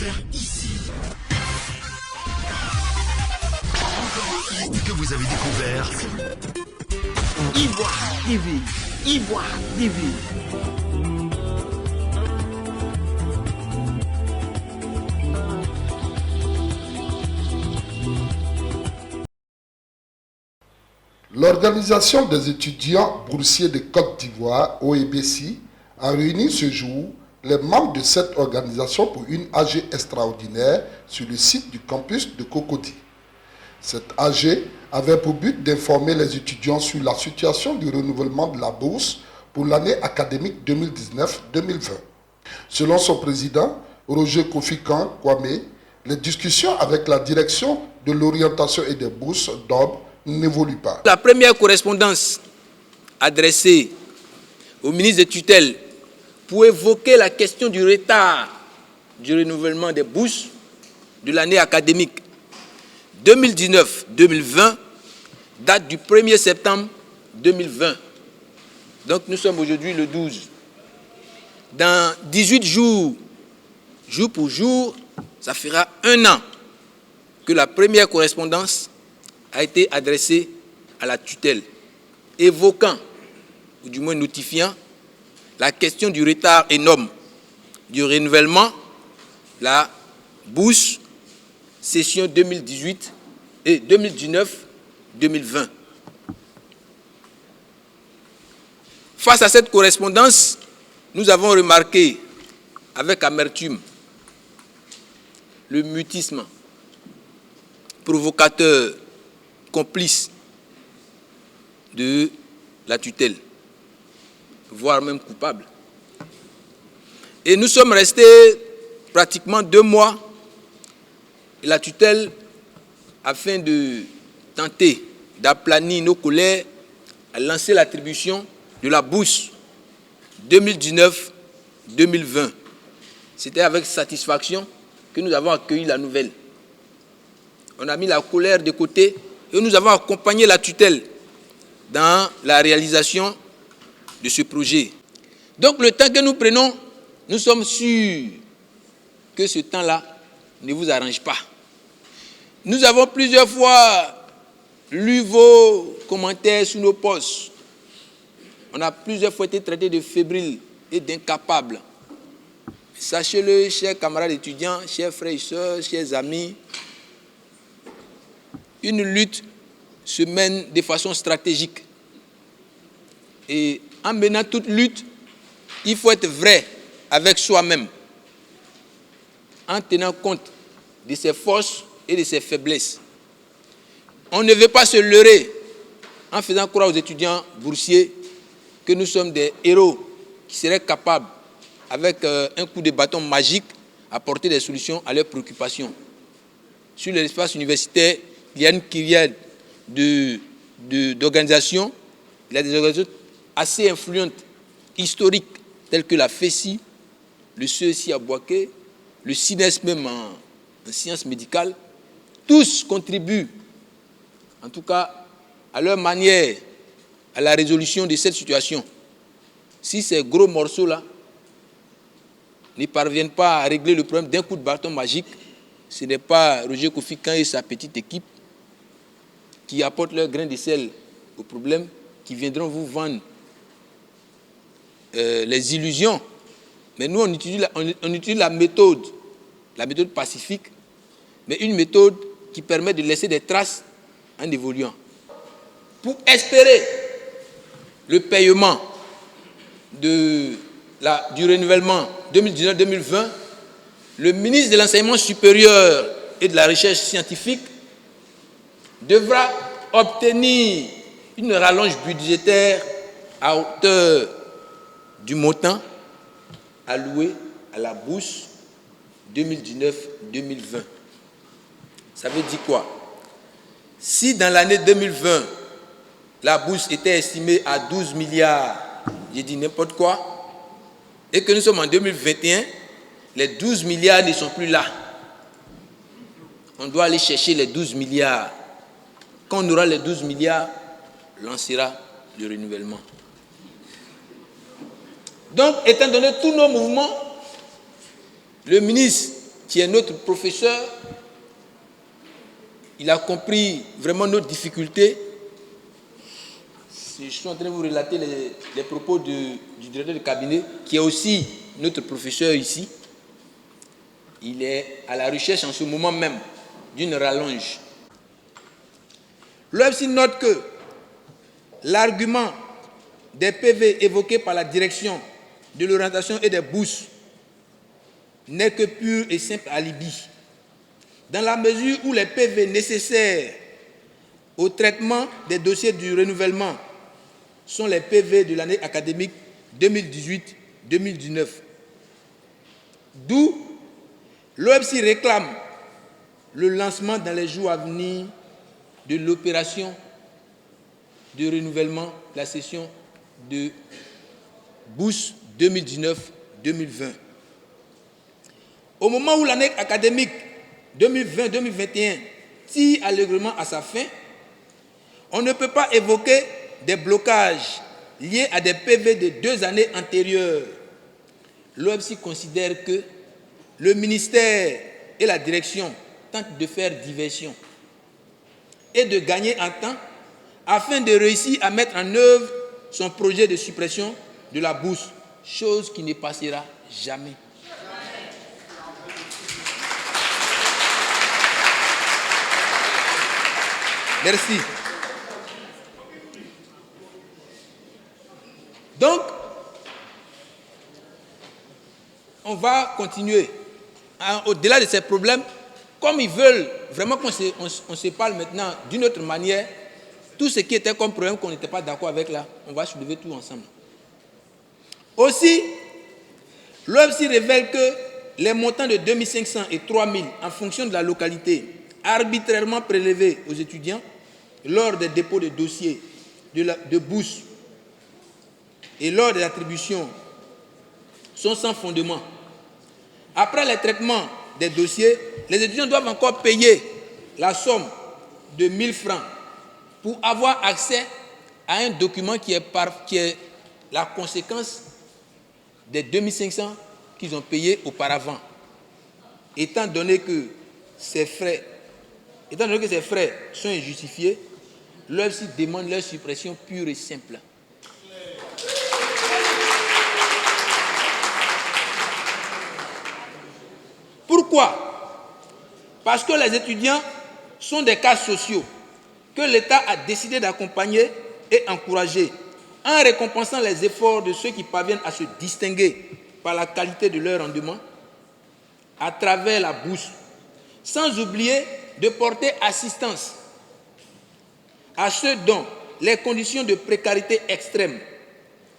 découvert ici. Que vous avez découvert Ivoire TV. Ivoire TV. L'Organisation des étudiants boursiers de Côte d'Ivoire, OEBC, a réuni ce jour les membres de cette organisation pour une AG extraordinaire sur le site du campus de Cocody. Cette AG avait pour but d'informer les étudiants sur la situation du renouvellement de la bourse pour l'année académique 2019-2020. Selon son président, Roger Kofi Kwame, les discussions avec la direction de l'orientation et des bourses d'OB n'évoluent pas. La première correspondance adressée au ministre de tutelle pour évoquer la question du retard du renouvellement des bourses de l'année académique 2019-2020 date du 1er septembre 2020. Donc nous sommes aujourd'hui le 12. Dans 18 jours, jour pour jour, ça fera 1 an que la première correspondance a été adressée à la tutelle, évoquant, ou du moins notifiant, la question du retard énorme du renouvellement, la bourse session 2018 et 2019-2020. Face à cette correspondance, nous avons remarqué avec amertume le mutisme provocateur, complice de la tutelle, voire même coupable. Et nous sommes restés pratiquement 2 mois et la tutelle, afin de tenter d'aplanir nos colères, a lancé l'attribution de la bourse 2019-2020. C'était avec satisfaction que nous avons accueilli la nouvelle. On a mis la colère de côté et nous avons accompagné la tutelle dans la réalisation de ce projet. Donc le temps que nous prenons, nous sommes sûrs que ce temps-là ne vous arrange pas. Nous avons plusieurs fois lu vos commentaires sur nos posts. On a plusieurs fois été traités de fébriles et d'incapables. Sachez-le, chers camarades étudiants, chers frères et sœurs, chers amis, une lutte se mène de façon stratégique. Et en menant toute lutte, il faut être vrai avec soi-même, en tenant compte de ses forces et de ses faiblesses. On ne veut pas se leurrer en faisant croire aux étudiants boursiers que nous sommes des héros qui seraient capables, avec un coup de bâton magique, apporter des solutions à leurs préoccupations. Sur l'espace universitaire, il y a une kyriade d'organisations. Il y a des organisations assez influentes, historiques, telles que la FESI, le CESI à Boaké, le CINES même en sciences médicales. Tous contribuent, en tout cas, à leur manière, à la résolution de cette situation. Si ces gros morceaux-là ne parviennent pas à régler le problème d'un coup de bâton magique, ce n'est pas Roger Kofi et sa petite équipe qui apportent leur grain de sel au problème, qui viendront vous vendre les illusions. Mais nous, on utilise la méthode pacifique, mais une méthode qui permet de laisser des traces en évoluant. Pour espérer le paiement du renouvellement 2019-2020, le ministre de l'Enseignement supérieur et de la Recherche scientifique devra obtenir une rallonge budgétaire à hauteur du montant alloué à la bourse 2019-2020. Ça veut dire quoi? Si dans l'année 2020, la bourse était estimée à 12 milliards, j'ai dit n'importe quoi, et que nous sommes en 2021, les 12 milliards ne sont plus là. On doit aller chercher les 12 milliards. Quand on aura les 12 milliards, lancera le renouvellement. Donc, étant donné tous nos mouvements, le ministre qui est notre professeur, il a compris vraiment nos difficultés. Je suis en train de vous relater les propos du directeur de cabinet, qui est aussi notre professeur ici. Il est à la recherche en ce moment même d'une rallonge. L'OFC note que l'argument des PV évoqués par la direction de l'orientation et des bourses n'est que pur et simple alibi. Dans la mesure où les PV nécessaires au traitement des dossiers du renouvellement sont les PV de l'année académique 2018-2019. D'où l'OFC réclame le lancement dans les jours à venir de l'opération de renouvellement de la session de bourse 2019-2020. Au moment où l'année académique 2020-2021 tire allègrement à sa fin, on ne peut pas évoquer des blocages liés à des PV de 2 années antérieures. L'OFC considère que le ministère et la direction tentent de faire diversion et de gagner en temps afin de réussir à mettre en œuvre son projet de suppression de la bourse, chose qui ne passera jamais. Merci. Donc, on va continuer. Au-delà de ces problèmes, comme ils veulent vraiment qu'on se parle maintenant d'une autre manière, tout ce qui était comme problème qu'on n'était pas d'accord avec là, on va soulever tout ensemble. Aussi, l'OFC révèle que les montants de 2500 et 3000 en fonction de la localité, arbitrairement prélevés aux étudiants lors des dépôts de dossiers de bourse et lors des attributions sont sans fondement. Après les traitements des dossiers, les étudiants doivent encore payer la somme de 1000 francs pour avoir accès à un document qui est la conséquence des 2500 qu'ils ont payés auparavant. Étant donné que ces frais sont injustifiés, l'OFC demande leur suppression pure et simple. Pourquoi? Parce que les étudiants sont des cas sociaux que l'État a décidé d'accompagner et encourager en récompensant les efforts de ceux qui parviennent à se distinguer par la qualité de leur rendement à travers la bourse, sans oublier de porter assistance à ceux dont les conditions de précarité extrême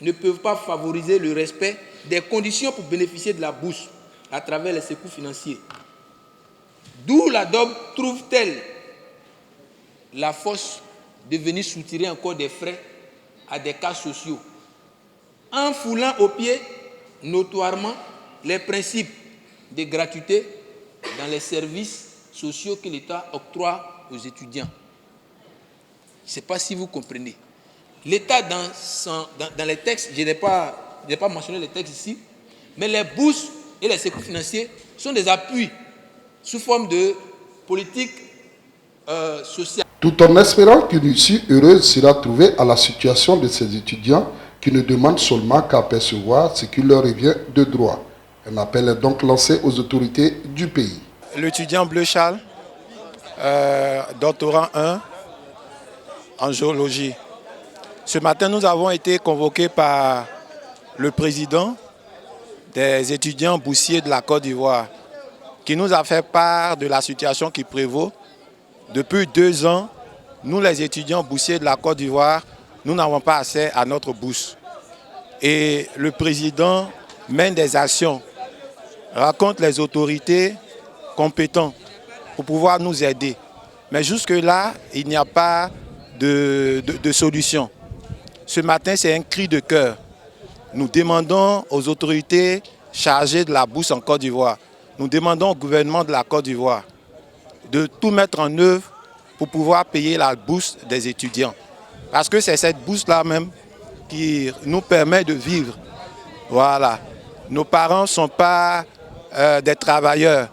ne peuvent pas favoriser le respect des conditions pour bénéficier de la bourse à travers les secours financiers. D'où la DOB trouve-t-elle la force de venir soutirer encore des frais à des cas sociaux, en foulant aux pieds notoirement les principes de gratuité dans les services sociaux que l'État octroie aux étudiants. Je ne sais pas si vous comprenez. L'État, dans les textes, je n'ai pas mentionné les textes ici, mais les bourses et les secours financiers sont des appuis sous forme de politique sociale. Tout en espérant qu'une issue heureuse sera trouvée à la situation de ces étudiants qui ne demandent seulement qu'à percevoir ce qui leur revient de droit. Un appel est donc lancé aux autorités du pays. L'étudiant Bleu Charles, doctorant 1 en géologie. Ce matin, nous avons été convoqués par le président des étudiants boursiers de la Côte d'Ivoire, qui nous a fait part de la situation qui prévaut. Depuis 2 ans, nous les étudiants boursiers de la Côte d'Ivoire, nous n'avons pas accès à notre bourse. Et le président mène des actions, rencontre les autorités compétentes pour pouvoir nous aider. Mais jusque-là, il n'y a pas de solution. Ce matin, c'est un cri de cœur. Nous demandons aux autorités chargées de la bourse en Côte d'Ivoire, nous demandons au gouvernement de la Côte d'Ivoire de tout mettre en œuvre pour pouvoir payer la bourse des étudiants. Parce que c'est cette bourse-là même qui nous permet de vivre. Voilà. Nos parents ne sont pas des travailleurs.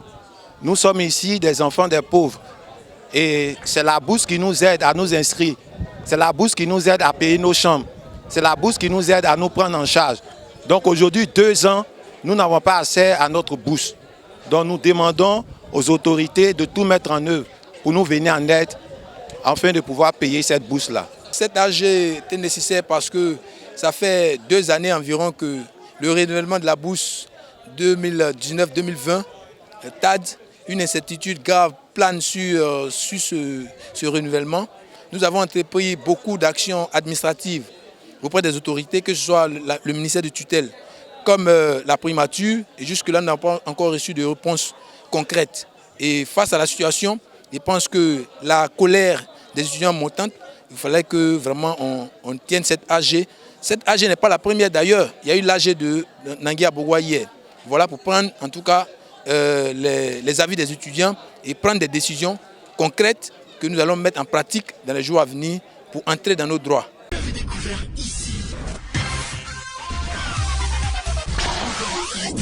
Nous sommes ici des enfants des pauvres. Et c'est la bourse qui nous aide à nous inscrire. C'est la bourse qui nous aide à payer nos chambres. C'est la bourse qui nous aide à nous prendre en charge. Donc aujourd'hui, 2 ans, nous n'avons pas accès à notre bourse. Donc nous demandons aux autorités de tout mettre en œuvre pour nous venir en aide afin de pouvoir payer cette bourse-là. Cette AG était nécessaire parce que ça fait 2 années environ que le renouvellement de la bourse 2019-2020 TAD, une incertitude grave plane sur ce renouvellement. Nous avons entrepris beaucoup d'actions administratives auprès des autorités, que ce soit le ministère de tutelle comme la primature, et jusque-là, nous n'avons pas encore reçu de réponse concrète. Et face à la situation, je pense que la colère des étudiants montante, il fallait que vraiment on tienne cette AG. Cette AG n'est pas la première d'ailleurs. Il y a eu l'AG de Nangui-Abougou hier. Voilà, pour prendre en tout cas les avis des étudiants et prendre des décisions concrètes que nous allons mettre en pratique dans les jours à venir pour entrer dans nos droits.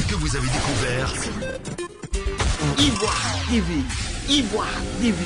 Que vous avez découvert Ivoire TV. Ivoire TV.